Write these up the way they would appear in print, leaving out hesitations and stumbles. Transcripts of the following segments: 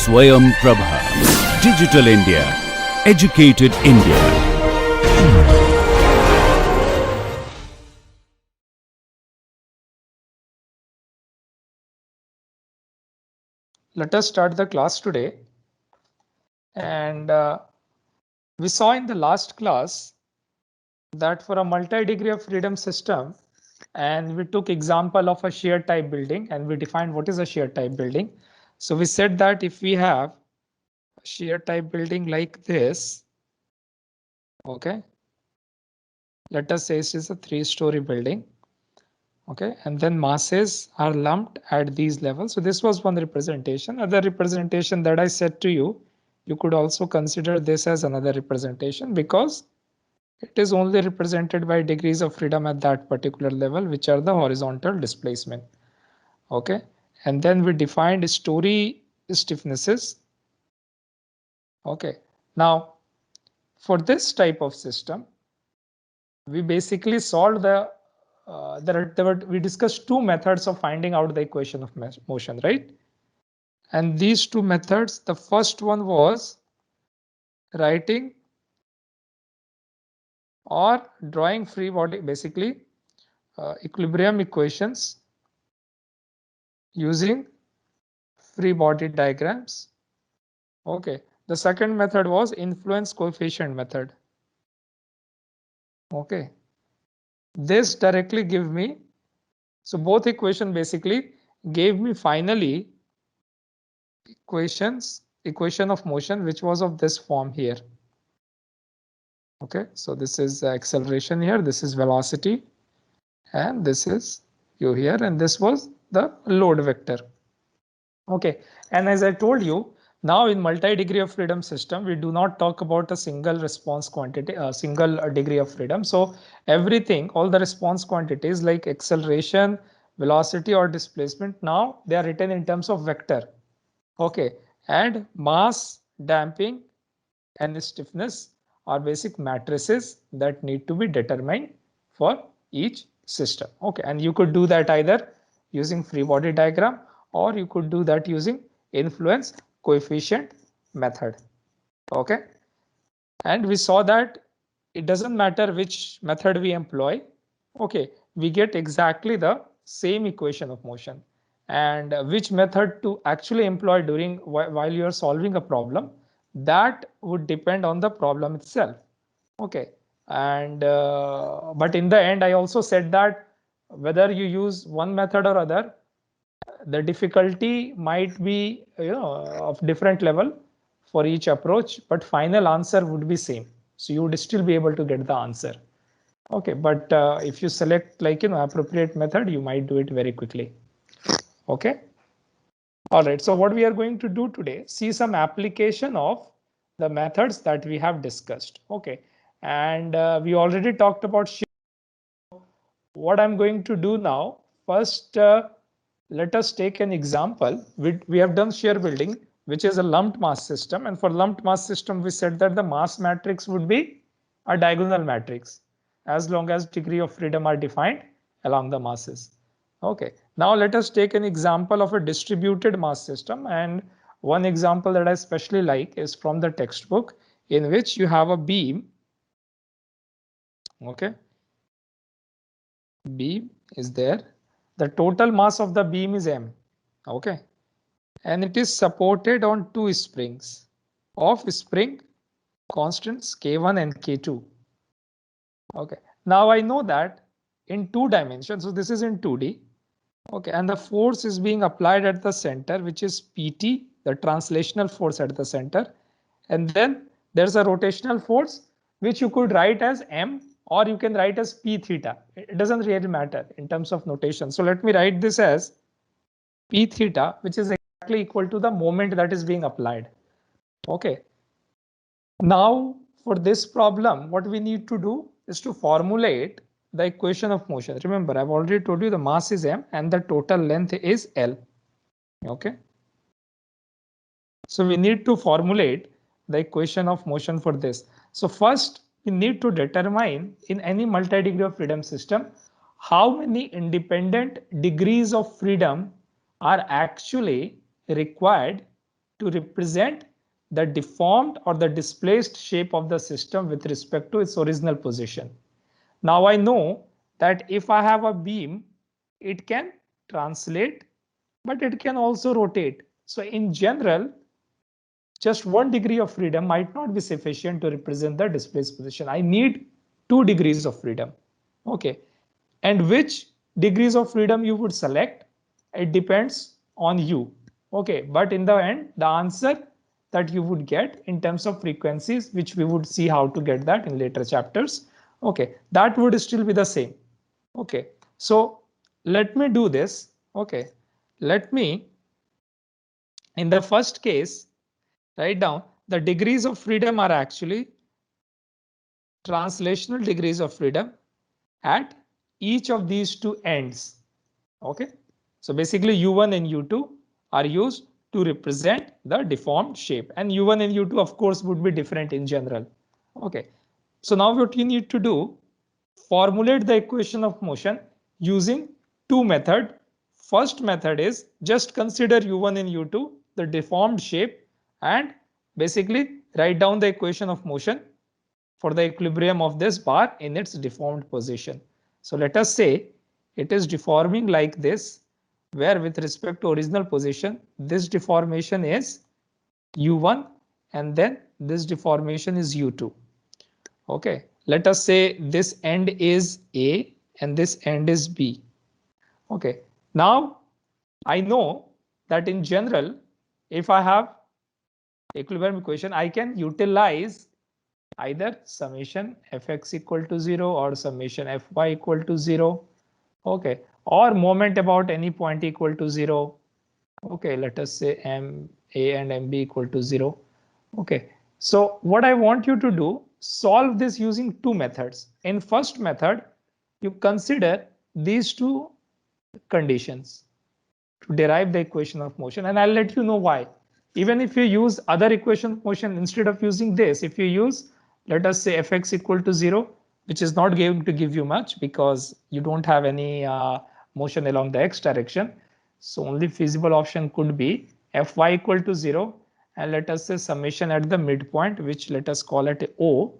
Swayam Prabha. Digital India. Educated India. Let us start the class today. And we saw in the last class that for a multi-degree of freedom system, and we took example of a shear type building and we defined what is a shear type building. So we said that if we have a shear type building like this, okay, let us say this is a 3-story building. Okay, and then masses are lumped at these levels. So this was one representation. Other representation that I said to you, you could also consider this as another representation because it is only represented by degrees of freedom at that particular level, which are the horizontal displacement. Okay, and then we defined story stiffnesses. Okay, now for this type of system, we basically solved we discussed two methods of finding out the equation of motion, right? And these two methods, the first one was writing or drawing free body, basically equilibrium equations using free body diagrams. Okay, the second method was influence coefficient method. Okay, this directly give me, so both equation basically gave me finally equation of motion, which was of this form here. Okay, so this is acceleration here, this is velocity, and this is u here, and this was the load vector. Okay, and as I told you, now in multi-degree of freedom system, we do not talk about a single response quantity, a single degree of freedom. So everything, all the response quantities like acceleration, velocity or displacement, now they are written in terms of vector. Okay, and mass, damping and stiffness are basic matrices that need to be determined for each system. Okay, and you could do that either using free body diagram or you could do that using influence coefficient method. Okay, and we saw that it doesn't matter which method we employ. Okay, we get exactly the same equation of motion, and which method to actually employ during while you are solving a problem, that would depend on the problem itself. Okay, and but in the end I also said that whether you use one method or other, the difficulty might be of different level for each approach, but final answer would be same, so you would still be able to get the answer. Okay, but if you select appropriate method, you might do it very quickly. Okay, all right, so what we are going to do today, see some application of the methods that we have discussed. Okay, and we already talked about what I'm going to do now. First, let us take an example. We have done shear building, which is a lumped mass system. And for lumped mass system, we said that the mass matrix would be a diagonal matrix as long as degree of freedom are defined along the masses. Okay, now let us take an example of a distributed mass system. And one example that I especially like is from the textbook, in which you have a beam. Okay, beam is there. The total mass of the beam is m. Okay, and it is supported on two springs of spring constants k1 and k2. Okay, now I know that in 2 dimensions, so this is in 2D. Okay, and the force is being applied at the center, which is pt, the translational force at the center, and then there's a rotational force which you could write as m, or you can write as p theta. It doesn't really matter in terms of notation. So let me write this as p theta, which is exactly equal to the moment that is being applied. Okay, now for this problem, what we need to do is to formulate the equation of motion. Remember, I've already told you the mass is m and the total length is L. Okay, so we need to formulate the equation of motion for this. So first we need to determine in any multi-degree of freedom system how many independent degrees of freedom are actually required to represent the deformed or the displaced shape of the system with respect to its original position. Now I know that if I have a beam, it can translate, but it can also rotate. So in general, just 1 degree of freedom might not be sufficient to represent the displaced position. I need 2 degrees of freedom. Okay. And which degrees of freedom you would select, it depends on you. Okay. But in the end, the answer that you would get in terms of frequencies, which we would see how to get that in later chapters. Okay. That would still be the same. Okay. So let me do this. Okay. Let me, in the first case, write down the degrees of freedom are actually translational degrees of freedom at each of these two ends. Okay. So basically U1 and U2 are used to represent the deformed shape, and U1 and U2 of course would be different in general. Okay. So now what you need to do, formulate the equation of motion using two methods. First method is just consider U1 and U2, the deformed shape, and basically write down the equation of motion for the equilibrium of this bar in its deformed position. So let us say it is deforming like this, where with respect to original position, this deformation is U1 and then this deformation is U2. Okay, let us say this end is A and this end is B. Okay, now I know that in general, if I have equilibrium equation, I can utilize either summation fx equal to 0 or summation fy equal to 0. Okay, or moment about any point equal to 0. Okay, let us say ma and mb equal to 0. Okay, so what I want you to do, solve this using two methods. In first method, you consider these two conditions to derive the equation of motion, and I'll let you know why. Even if you use other equation of motion instead of using this, if you use, let us say fx equal to 0, which is not going to give you much because you don't have any motion along the x direction. So only feasible option could be fy equal to 0, and let us say summation at the midpoint, which let us call it O,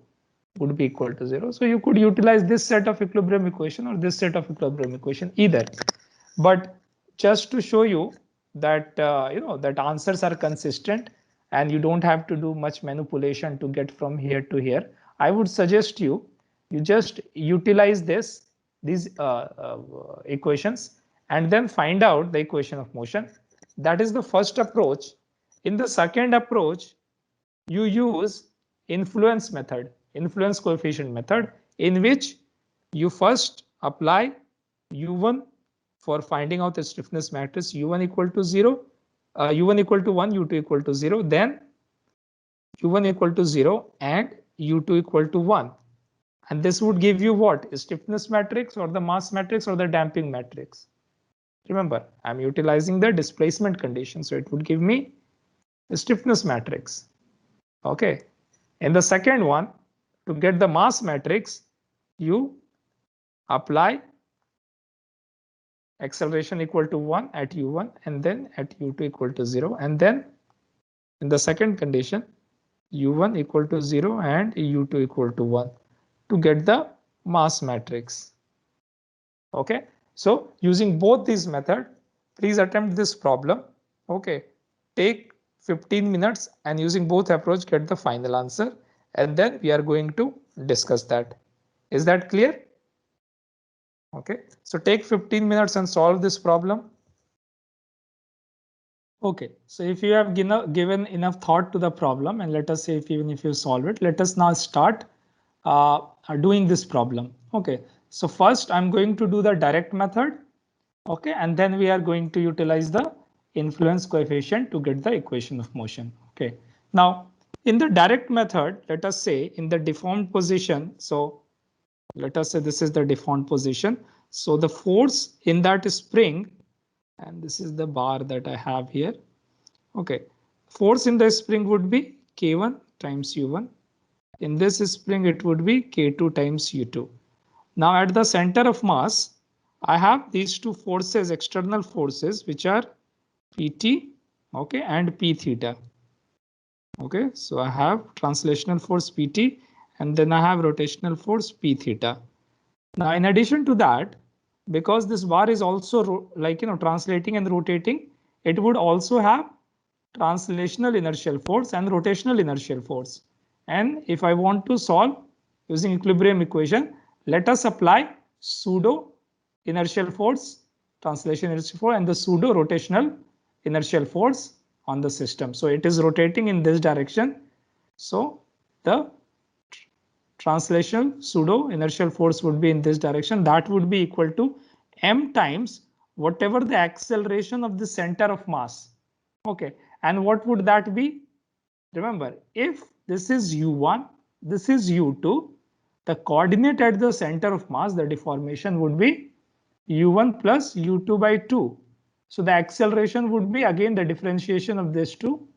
would be equal to 0. So you could utilize this set of equilibrium equation or this set of equilibrium equation either. But just to show you that that answers are consistent and you don't have to do much manipulation to get from here to here, I would suggest you just utilize these equations and then find out the equation of motion. That is the first approach. In the second approach, you use influence coefficient method, in which you first apply U1 for finding out the stiffness matrix, U1 equal to 0, U1 equal to 1, U2 equal to 0, then U1 equal to 0 and U2 equal to 1. And this would give you what? A stiffness matrix or the mass matrix or the damping matrix. Remember, I'm utilizing the displacement condition, so it would give me a stiffness matrix. Okay. In the second one, to get the mass matrix, you apply acceleration equal to 1 at U1 and then at U2 equal to 0. And then in the second condition, U1 equal to 0 and U2 equal to 1 to get the mass matrix. Okay. So using both these methods, please attempt this problem. Okay. Take 15 minutes and using both approach, get the final answer. And then we are going to discuss that. Is that clear? Okay, so take 15 minutes and solve this problem. Okay, so if you have given enough thought to the problem, and let us say even if you solve it, let us now start doing this problem. Okay, so first I'm going to do the direct method. Okay, and then we are going to utilize the influence coefficient to get the equation of motion. Okay, now in the direct method, let us say in the deformed position, so let us say this is the deformed position. So the force in that spring, and this is the bar that I have here. Okay, force in the spring would be K1 times U1. In this spring, it would be K2 times U2. Now at the center of mass, I have these two forces, external forces, which are PT okay, and p theta. Okay, so I have translational force pt, and then I have rotational force p theta. Now, in addition to that, because this bar is also like, translating and rotating, it would also have translational inertial force and rotational inertial force. And if I want to solve using equilibrium equation, let us apply pseudo inertial force, translation inertial force, and the pseudo rotational inertial force on the system. So it is rotating in this direction. So the translation pseudo inertial force would be in this direction. That would be equal to m times whatever the acceleration of the center of mass. Okay, and what would that be? Remember, if this is u1, this is u2, the coordinate at the center of mass, the deformation would be u1 plus u2 by 2. So the acceleration would be again the differentiation of these two.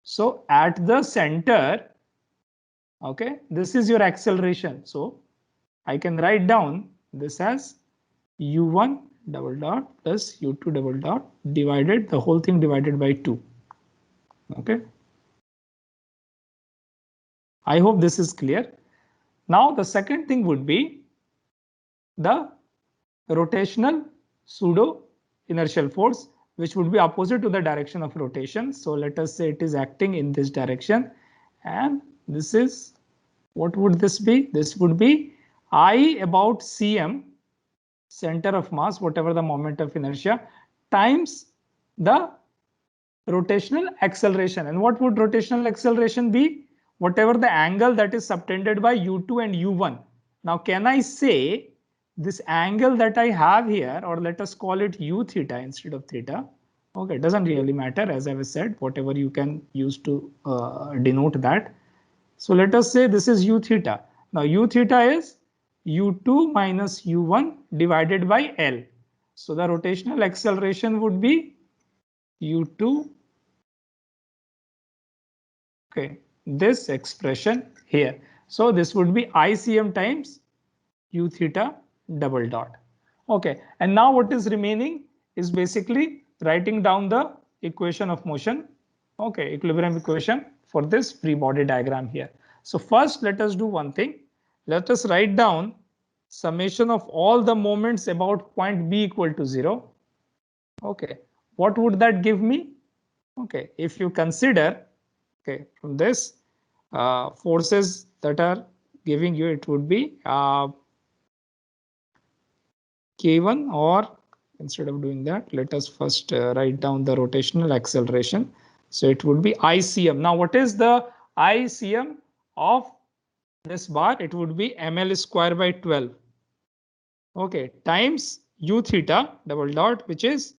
So at the center, okay, this is your acceleration. So I can write down this as u1 double dot plus u2 double dot divided, the whole thing divided by 2. Okay. I hope this is clear. Now the second thing would be the rotational pseudo inertial force, which would be opposite to the direction of rotation. So let us say it is acting in this direction, and this is, what would this be? This would be I about cm, center of mass, whatever the moment of inertia, times the rotational acceleration. And what would rotational acceleration be? Whatever the angle that is subtended by u2 and u1. Now, can I say this angle that I have here, or let us call it u theta instead of theta? Okay, it doesn't really matter, as I have said, whatever you can use to denote that. So let us say this is u theta. Now u theta is u2 minus u1 divided by L. So the rotational acceleration would be u2, okay, this expression here. So this would be ICM times u theta double dot. Okay, and now what is remaining is basically writing down the equation of motion, okay, equilibrium equation for this free body diagram here. So first let us do one thing. Let us write down summation of all the moments about point B equal to 0. Okay, what would that give me? Okay, if you consider, okay, from this forces that are giving you, it would be K1, or instead of doing that, let us first write down the rotational acceleration. So it would be ICM. Now, what is the ICM of this bar? It would be ml square by 12. Okay, times u theta double dot, which is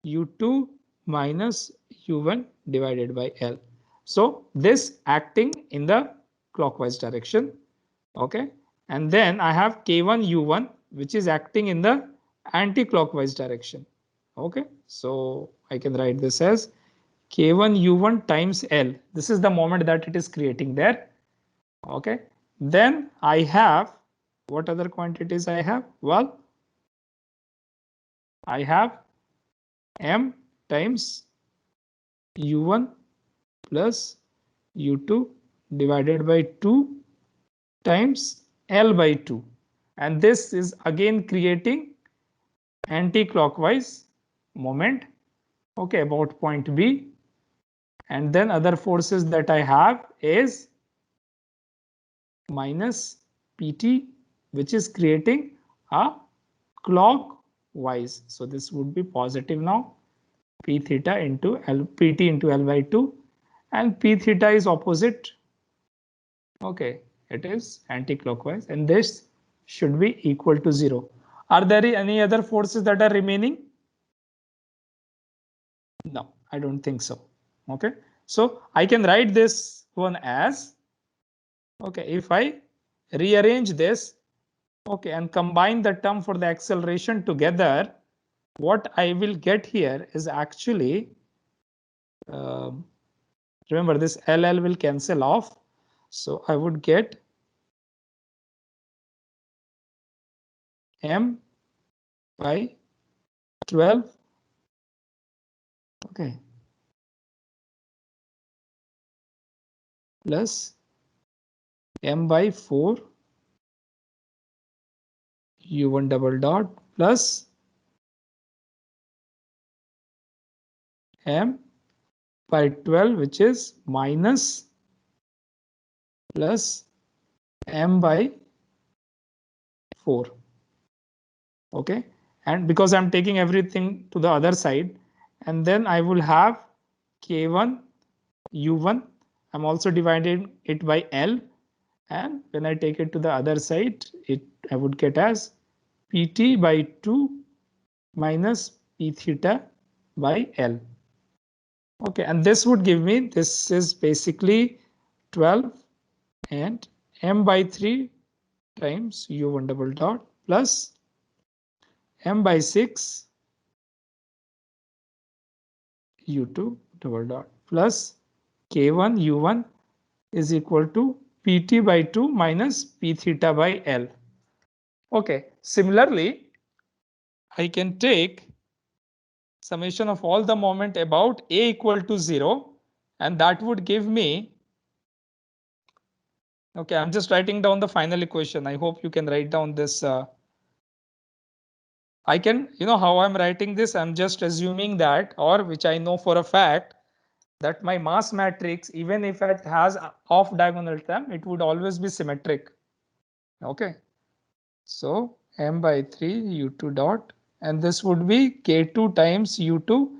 u2 minus u1 divided by L. So this acting in the clockwise direction. Okay, and then I have k1 u1, which is acting in the anti-clockwise direction. Okay, so I can write this as k1 u1 times L. This is the moment that it is creating there. Okay, then I have, what other quantities I have? Well, I have m times u1 plus u2 divided by 2 times L by 2. And this is again creating anti-clockwise moment, okay, about point B. And then other forces that I have is minus PT, which is creating a clockwise. So this would be positive now, P theta into L, PT into L by 2, and P theta is opposite. Okay, it is anti-clockwise, and this should be equal to 0. Are there any other forces that are remaining? No, I don't think so. Okay, so I can write this one as, okay, if I rearrange this, okay, and combine the term for the acceleration together, what I will get here is actually, remember this LL will cancel off. So I would get M by 12. Okay, plus m by 4 u1 double dot plus m by 12, which is minus plus m by 4. Okay, and because I'm taking everything to the other side, and then I will have k1 u1. I'm also dividing it by L, and when I take it to the other side, I would get as pt by 2 minus p theta by L. Okay, and this would give me, this is basically 12 and m by 3 times u1 double dot plus m by 6 u2 double dot plus k1 u1 is equal to pt by 2 minus p theta by L. Okay, similarly, I can take summation of all the moment about a equal to 0, and that would give me, okay, I'm just writing down the final equation. I hope you can write down this. I can, how I'm writing this, I'm just assuming that, or which I know for a fact, that my mass matrix, even if it has off diagonal term, it would always be symmetric. Okay, so m by 3 u2 dot, and this would be k2 times u2,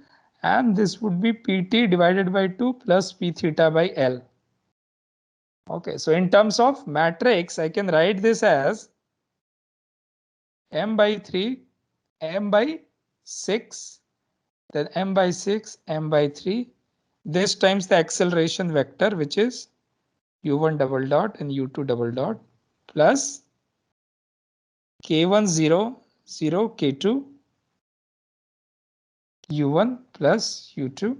and this would be pt divided by 2 plus p theta by L. Okay, so in terms of matrix, I can write this as m by 3, m by 6, then m by 6, m by 3, this times the acceleration vector, which is u1 double dot and u2 double dot, plus k1 0 0 k2 u1 plus u2,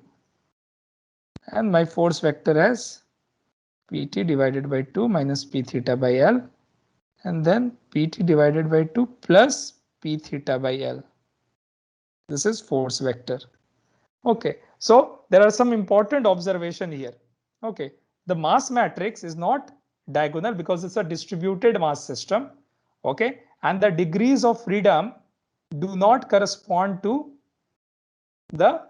and my force vector as pt divided by 2 minus p theta by L, and then pt divided by 2 plus p theta by L. This is force vector. Okay, so there are some important observation here. Okay, the mass matrix is not diagonal because it's a distributed mass system. Okay, and the degrees of freedom do not correspond to the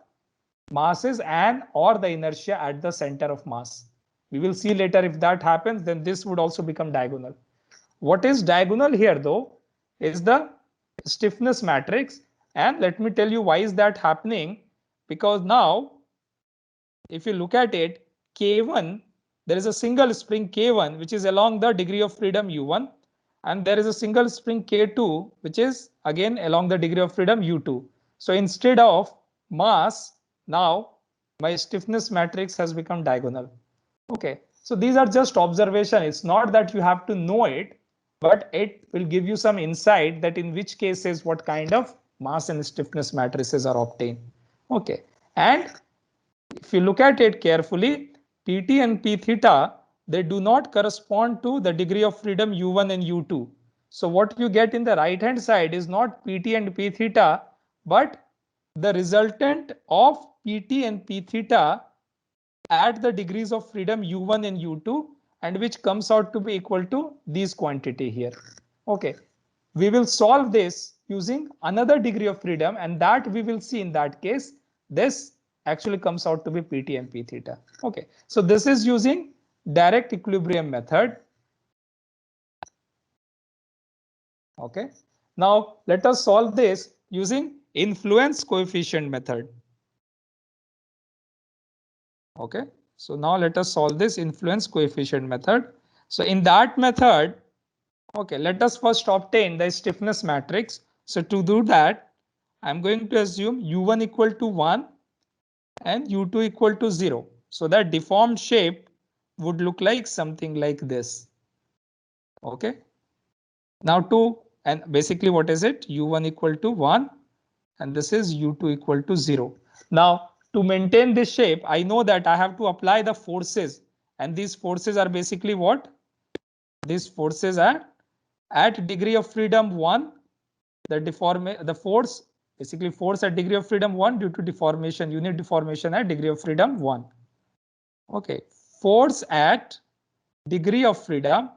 masses and or the inertia at the center of mass. We will see later if that happens, then this would also become diagonal. What is diagonal here though is the stiffness matrix, and let me tell you why is that happening. Because now if you look at it, K1, there is a single spring K1 which is along the degree of freedom U1, and there is a single spring K2 which is again along the degree of freedom U2. So instead of mass, now my stiffness matrix has become diagonal. Okay, so these are just observation. It's not that you have to know it, but it will give you some insight that in which cases what kind of mass and stiffness matrices are obtained. Okay, and if you look at it carefully, pt and p theta, they do not correspond to the degree of freedom u1 and u2. So what you get in the right hand side is not pt and p theta, but the resultant of pt and p theta at the degrees of freedom u1 and u2, and which comes out to be equal to this quantity here. Okay, we will solve this using another degree of freedom, and that we will see in that case this actually comes out to be pt and p theta. Okay, so this is using direct equilibrium method. Okay, now let us solve this using influence coefficient method. Okay, so now let us solve this influence coefficient method. So in that method, okay, let us first obtain the stiffness matrix. So to do that, I'm going to assume u1 equal to 1 and u2 equal to 0. So that deformed shape would look like something like this. Okay, now and basically what is it? u1 equal to 1 and this is u2 equal to 0. Now to maintain this shape, I know that I have to apply the forces, and these forces are basically what? These forces are at degree of freedom 1, the force, basically force at degree of freedom 1 due to deformation, unit deformation at degree of freedom 1. Okay, force at degree of freedom,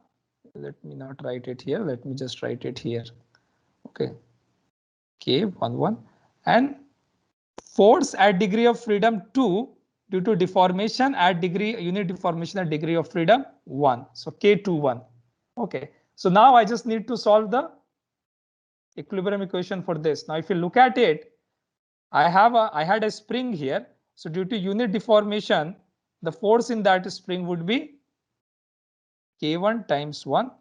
let me not write it here, let me just write it here. Okay, K11, and force at degree of freedom 2 due to deformation at degree, unit deformation at degree of freedom 1. So K21. Okay, so now I just need to solve the equilibrium equation for this. Now if you look at it, I had a spring here. So due to unit deformation, the force in that spring would be K1 times 1,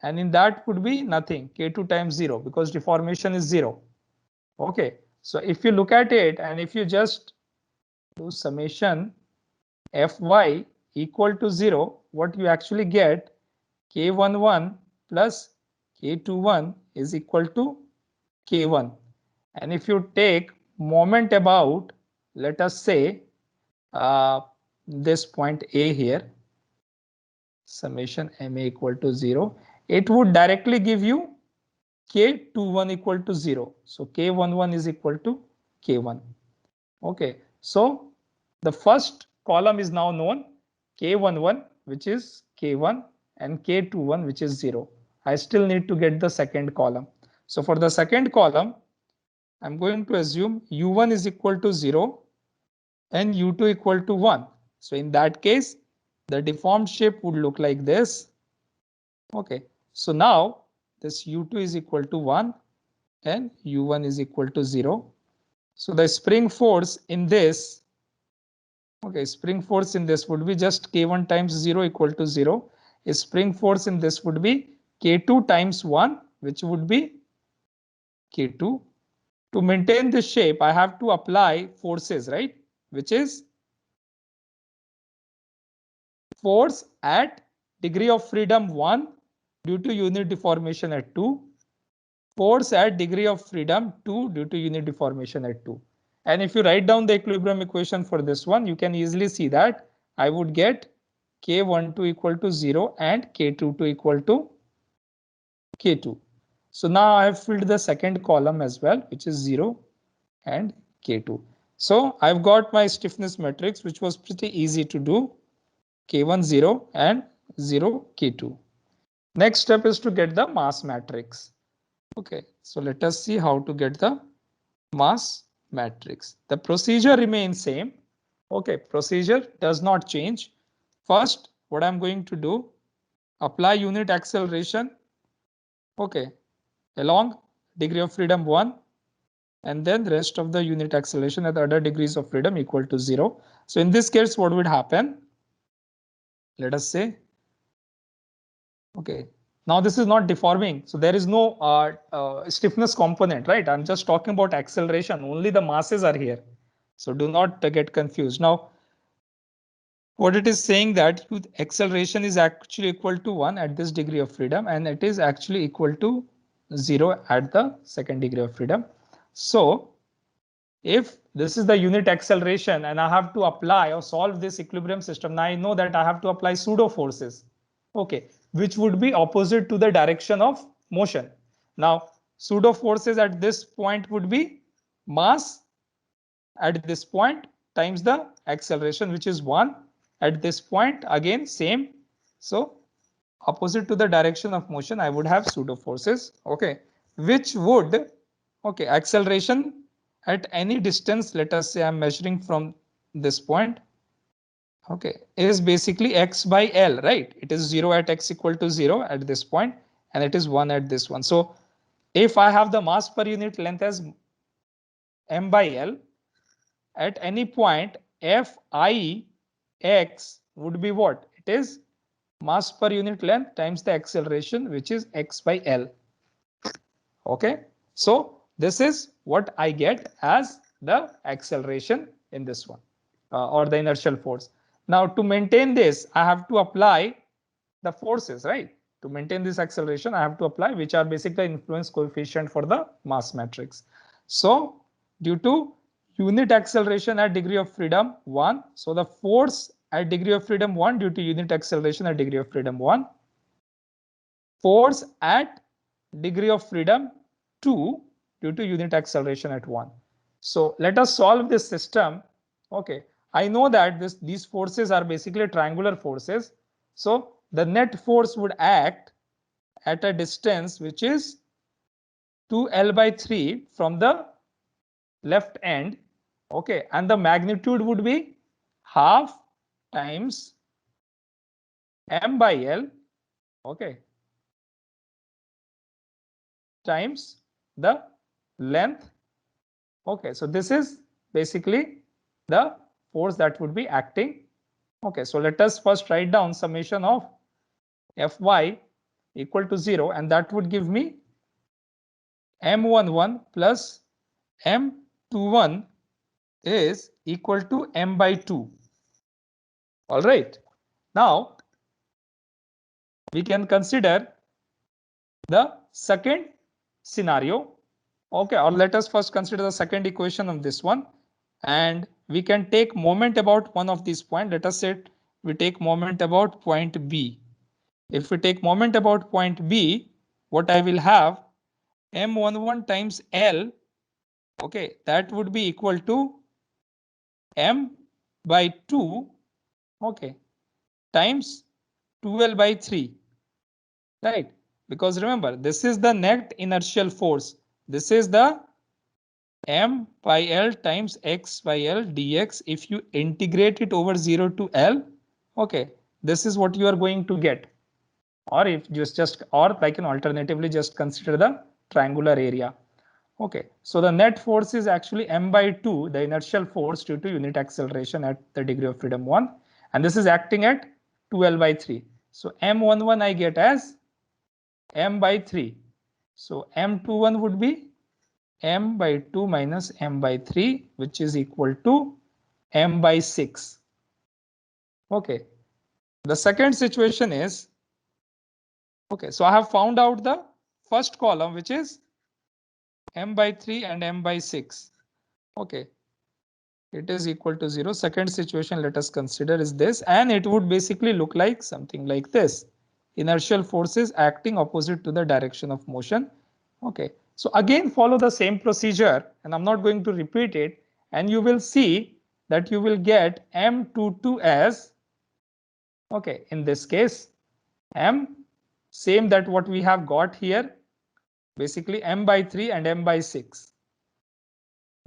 and in that would be nothing, K2 times 0, because deformation is 0. Okay, so if you look at it and if you just do summation Fy equal to 0, what you actually get, K11 plus K21 is equal to K1. And if you take moment about, let us say, this point A here, summation Ma equal to 0, it would directly give you K21 equal to 0. So K11 is equal to K1. Okay, so the first column is now known, K11, which is K1, and K21, which is 0. I still need to get the second column. So for the second column, I'm going to assume U1 is equal to 0 and U2 equal to 1. So in that case, the deformed shape would look like this. Okay, so now this U2 is equal to 1 and U1 is equal to 0. So the spring force in this, okay, spring force in this would be just K1 times 0 equal to 0. A spring force in this would be K2 times 1, which would be K2. To maintain this shape, I have to apply forces, right? Which is force at degree of freedom 1 due to unit deformation at 2. Force at degree of freedom 2 due to unit deformation at 2. And if you write down the equilibrium equation for this one, you can easily see that I would get K12 equal to 0 and K22 equal to K2. So now I have filled the second column as well, which is 0 and K2. So I've got my stiffness matrix, which was pretty easy to do. K1 0 and 0 K2. Next step is to get the mass matrix. Okay, so let us see how to get the mass matrix. The procedure remains same. Okay, procedure does not change. First, what I'm going to do, apply unit acceleration, okay, along degree of freedom 1, and then the rest of the unit acceleration at the other degrees of freedom equal to 0. So in this case, what would happen? Let us say, okay, now this is not deforming, so there is no stiffness component, right? I'm just talking about acceleration, only the masses are here. So do not get confused. Now, what it is saying that acceleration is actually equal to 1 at this degree of freedom, and it is actually equal to 0 at the second degree of freedom. So if this is the unit acceleration and I have to apply or solve this equilibrium system, now I know that I have to apply pseudo forces, okay, which would be opposite to the direction of motion. Now, pseudo forces at this point would be mass at this point times the acceleration, which is 1 at this point, again same. So opposite to the direction of motion, I would have pseudo forces, okay, which would, okay, acceleration at any distance, let us say I'm measuring from this point, okay, is basically x by L, right? It is 0 at x equal to 0 at this point, and it is 1 at this one. So if I have the mass per unit length as m by L, at any point Fi x would be what? It is mass per unit length times the acceleration, which is x by L. Okay, so this is what I get as the acceleration in this one, or the inertial force. Now to maintain this, I have to apply the forces, right? To maintain this acceleration, I have to apply, which are basically influence coefficient for the mass matrix. So due to unit acceleration at degree of freedom 1, so the force at degree of freedom 1 due to unit acceleration at degree of freedom 1, force at degree of freedom 2 due to unit acceleration at 1. So let us solve this system. Okay, I know that these forces are basically triangular forces. So the net force would act at a distance which is 2L/3 from the left end. Okay, and the magnitude would be half times m/l, okay, times the length. Okay, so this is basically the force that would be acting. Okay, so let us first write down summation of Fy equal to 0, and that would give me m11 plus m21 is equal to m/2. All right, now we can consider the second scenario. Okay, or let us first consider the second equation of this one, and we can take moment about one of these points. Let us say we take moment about point B. If we take moment about point B, what I will have m11 times L, okay, that would be equal to m/2, okay, times 2L/3, right? Because remember, this is the net inertial force. This is the m/L times x/L dx. If you integrate it over 0 to L, okay, this is what you are going to get. Or if just or like alternatively just consider the triangular area. Okay, so the net force is actually m/2, the inertial force due to unit acceleration at the degree of freedom 1, and this is acting at 2L/3. So m11 I get as m/3. So m21 would be m/2 minus m/3, which is equal to m/6. Okay, the second situation is, okay, so I have found out the first column, which is m/3 and m/6. Okay, it is equal to 0. Second situation let us consider is this, and it would basically look like something like this. Inertial forces acting opposite to the direction of motion. Okay, so again follow the same procedure, and I'm not going to repeat it, and you will see that you will get m22 as, okay, in this case m, same that what we have got here, basically m/3 and m/6.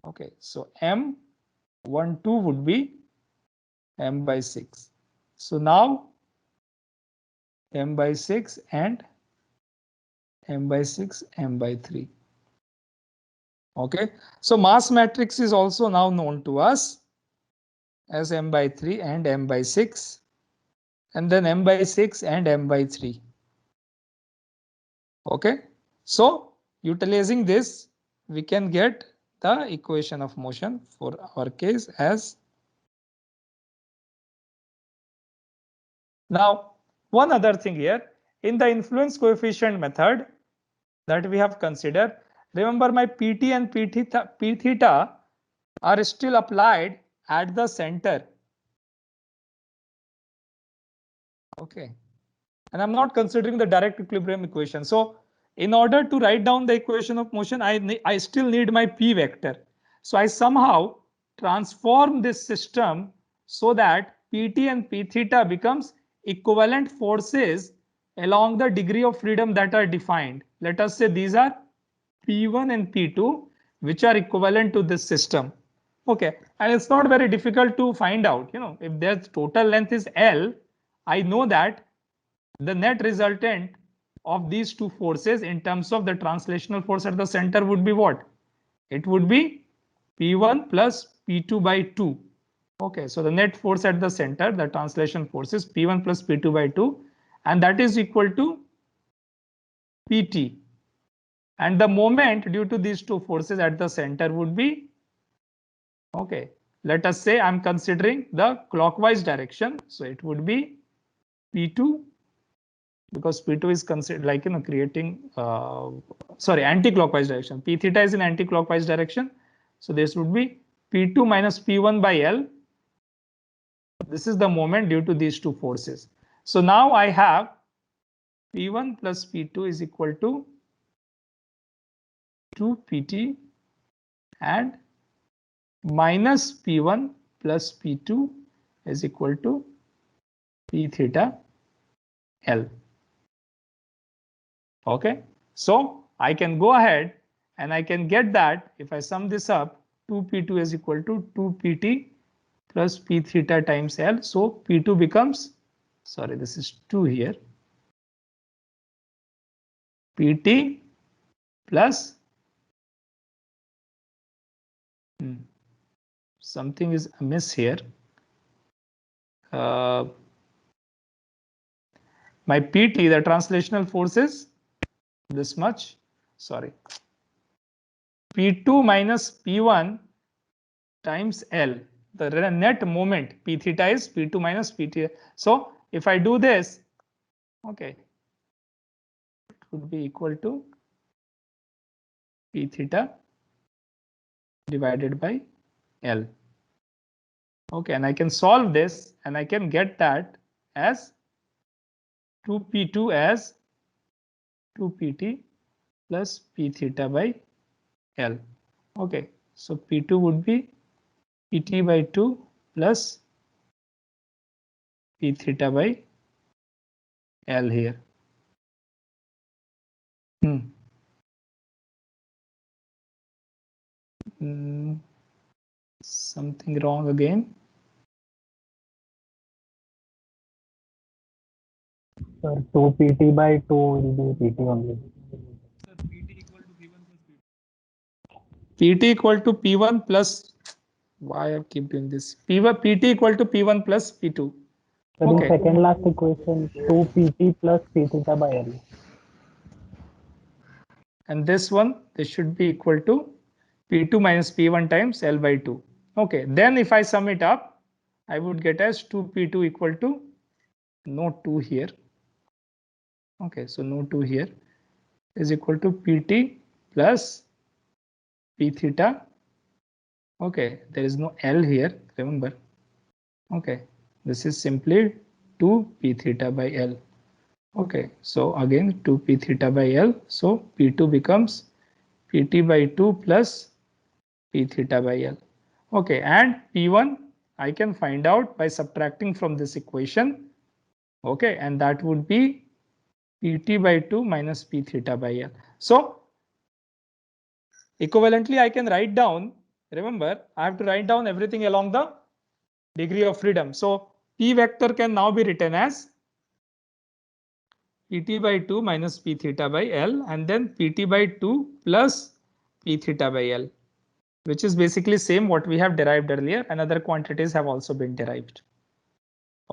Okay, so m12 would be m/6. So now m/6 and m/6, m/3. Okay, so mass matrix is also now known to us as m/3 and m/6, and then m/6 and m/3. Okay, so utilizing this, we can get the equation of motion for our case as. Now, one other thing here, in the influence coefficient method that we have considered, remember my Pt and P theta are still applied at the center. Okay, and I'm not considering the direct equilibrium equation. So in order to write down the equation of motion, I still need my P vector. So I somehow transform this system so that Pt and P theta becomes equivalent forces along the degree of freedom that are defined. Let us say these are P1 and P2, which are equivalent to this system. Okay, and it's not very difficult to find out, if their total length is L, I know that the net resultant of these two forces in terms of the translational force at the center would be what? It would be P1 plus P2/2. Okay, so the net force at the center, the translation force is P1 plus P2/2, and that is equal to Pt. And the moment due to these two forces at the center would be, okay, let us say I'm considering the clockwise direction. So it would be P2, because P2 is considered like, creating, sorry, anti-clockwise direction. P theta is in anti-clockwise direction. So this would be P2 minus P1/L. This is the moment due to these two forces. So now I have P1 plus P2 is equal to 2 Pt and minus P1 plus P2 is equal to P theta. L. Okay, so I can go ahead and I can get that if I sum this up, 2p2 is equal to 2pt plus p theta times L. So p2 becomes, sorry, this is 2 here, pt plus something is amiss here. My pt, the translational force is this much, sorry, p2 minus p1 times L. The net moment p theta is p2 minus pt. So if I do this, okay, it would be equal to p theta divided by L. Okay, and I can solve this and I can get that as 2p2 as 2pt plus p theta by L. Okay, so p2 would be pt by 2 plus p theta by L here. Something wrong again. Sir, 2 pt by 2 will be pt only. pt equal to p1 plus, why I keep doing this, pt equal to p1 plus p2. Sir, in second last equation, 2 pt plus p theta by L. And this one, this should be equal to p2 minus p1 times L by 2. Okay, then if I sum it up, I would get as 2p2 equal to no 2 here. Okay, so no 2 here is equal to pt plus p theta. Okay, there is no L here, remember. Okay, this is simply 2 p theta by L. Okay, so again 2 p theta by L. So p2 becomes pt by 2 plus p theta by L. Okay, and p1 I can find out by subtracting from this equation. Okay, and that would be pt by 2 minus p theta by L. So equivalently, I can write down, remember, I have to write down everything along the degree of freedom. So p vector can now be written as pt by 2 minus p theta by L, and then pt by 2 plus p theta by L, which is basically same what we have derived earlier, and other quantities have also been derived.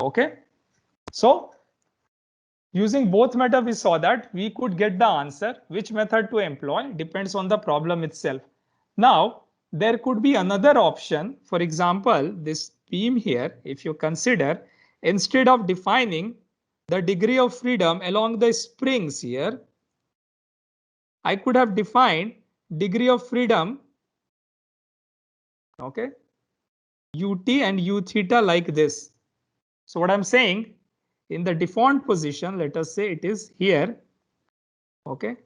Okay, so using both method, we saw that we could get the answer. Which method to employ depends on the problem itself. Now, there could be another option. For example, this beam here, if you consider, instead of defining the degree of freedom along the springs here, I could have defined degree of freedom, okay, ut and u theta like this. So what I'm saying, in the deformed position, let us say it is here. Okay,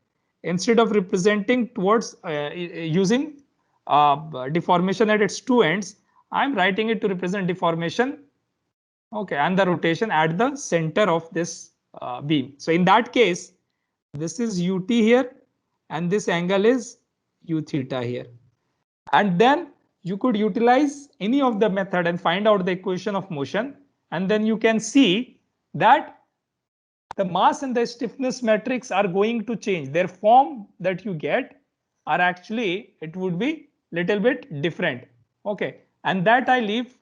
instead of representing towards using deformation at its two ends, I'm writing it to represent deformation, okay, and the rotation at the center of this beam. So in that case, this is ut here and this angle is u theta here. And then you could utilize any of the method and find out the equation of motion, and then you can see that the mass and the stiffness matrix are going to change. Their form that you get are actually, it would be little bit different. Okay, and that I leave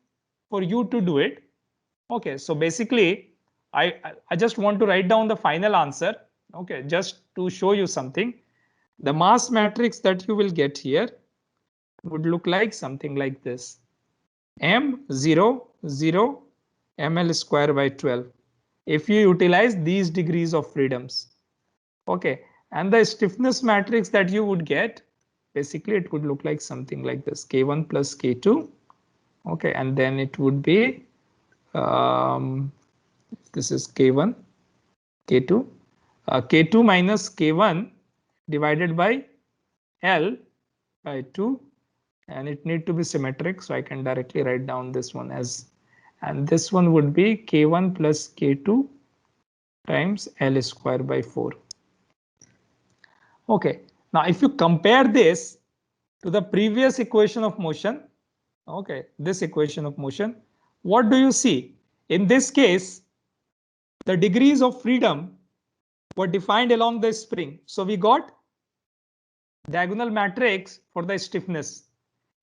for you to do it. Okay, so basically I just want to write down the final answer. Okay, just to show you something. The mass matrix that you will get here would look like something like this: m0 0 ml square by 12. If you utilize these degrees of freedoms. Okay, and the stiffness matrix that you would get, basically it would look like something like this: k1 plus k2. Okay, and then it would be this is k1 k2 k2 minus k1 divided by L by 2, and it need to be symmetric, so I can directly write down this one as, and this one would be k1 plus k2 times L square by 4. Okay, now if you compare this to the previous equation of motion, okay, this equation of motion, what do you see? In this case, the degrees of freedom were defined along the spring. So we got diagonal matrix for the stiffness.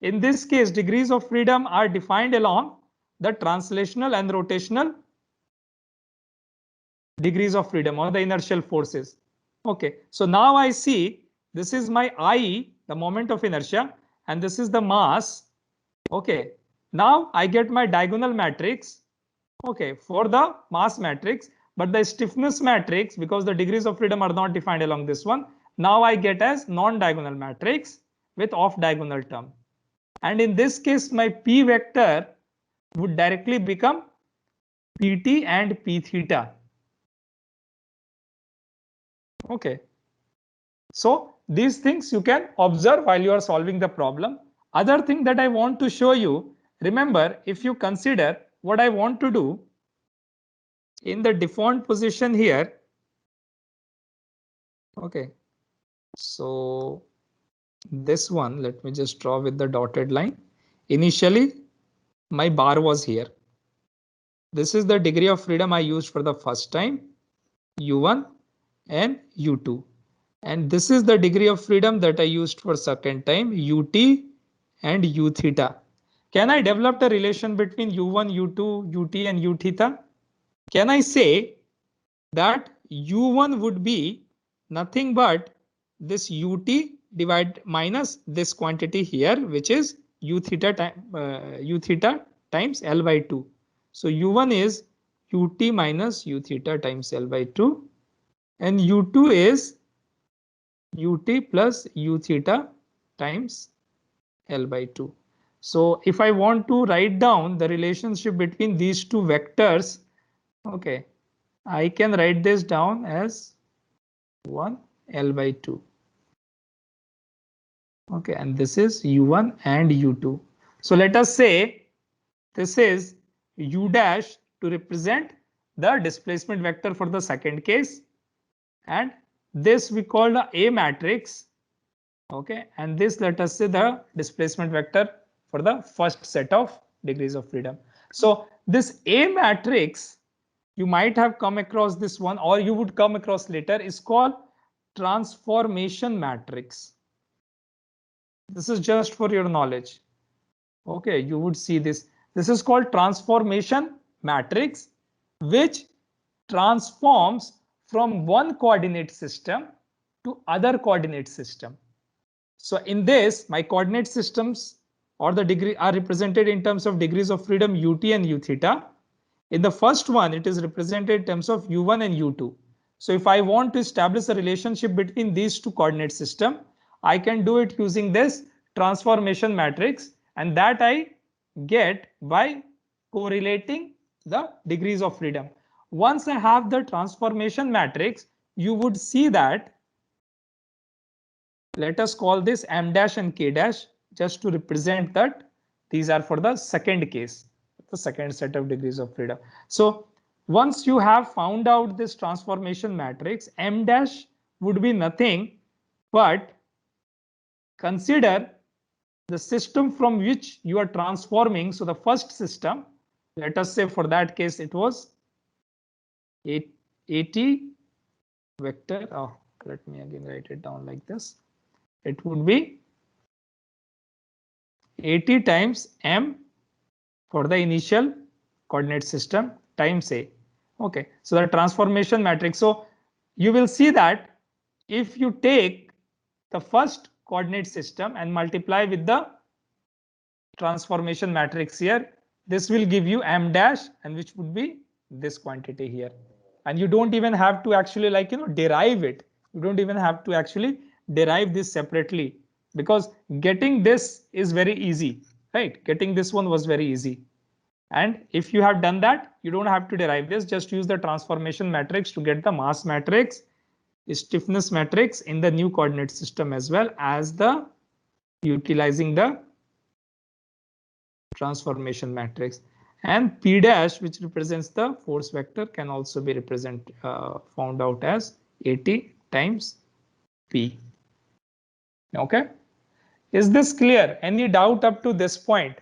In this case, degrees of freedom are defined along the translational and rotational degrees of freedom or the inertial forces. Okay, so now I see this is my I, the moment of inertia, and this is the mass. Okay, now I get my diagonal matrix, okay, for the mass matrix, but the stiffness matrix, because the degrees of freedom are not defined along this one, now I get as non-diagonal matrix with off diagonal term. And in this case, my P vector would directly become Pt and P theta. Okay. So these things you can observe while you are solving the problem. Other thing that I want to show you, remember, if you consider what I want to do in the deformed position here. Okay. So this one, let me just draw with the dotted line. Initially, my bar was here. This is the degree of freedom I used for the first time, U1 and U2. And this is the degree of freedom that I used for second time, ut and u theta. Can I develop the relation between u1, u2, ut and u theta? Can I say that u1 would be nothing but this ut divided minus this quantity here, which is u theta times L by 2. So u1 is ut minus u theta times L by 2, and u2 is ut plus u theta times L by 2. So if I want to write down the relationship between these two vectors, okay, I can write this down as 1 L by 2. Okay, and this is u1 and u2. So let us say this is u dash to represent the displacement vector for the second case, and this we call the A matrix. Okay, and this, let us say, the displacement vector for the first set of degrees of freedom. So this A matrix, you might have come across this one, or you would come across later, is called transformation matrix. This is just for your knowledge. Okay, you would see this. This is called transformation matrix, which transforms from one coordinate system to other coordinate system. So in this, my coordinate systems or the degree are represented in terms of degrees of freedom ut and u theta. In the first one, it is represented in terms of u1 and u2. So if I want to establish a relationship between these two coordinate system, I can do it using this transformation matrix, and that I get by correlating the degrees of freedom. Once I have the transformation matrix, you would see that, let us call this m dash and k dash just to represent that these are for the second case, the second set of degrees of freedom. So once you have found out this transformation matrix, m dash would be nothing but consider the system from which you are transforming. So the first system, let us say for that case it was AT vector. Oh, let me again write it down like this. It would be AT times m for the initial coordinate system times A. Okay, so the transformation matrix. So you will see that if you take the first coordinate system and multiply with the transformation matrix here, this will give you m dash, and which would be this quantity here. And you don't even have to actually derive it. You don't even have to actually derive this separately, because getting this is very easy, right? Getting this one was very easy. And if you have done that, you don't have to derive this. Just use the transformation matrix to get the mass matrix, stiffness matrix in the new coordinate system, as well as the utilizing the transformation matrix. And P dash, which represents the force vector, can also be found out as AT times P. Okay. Is this clear? Any doubt up to this point?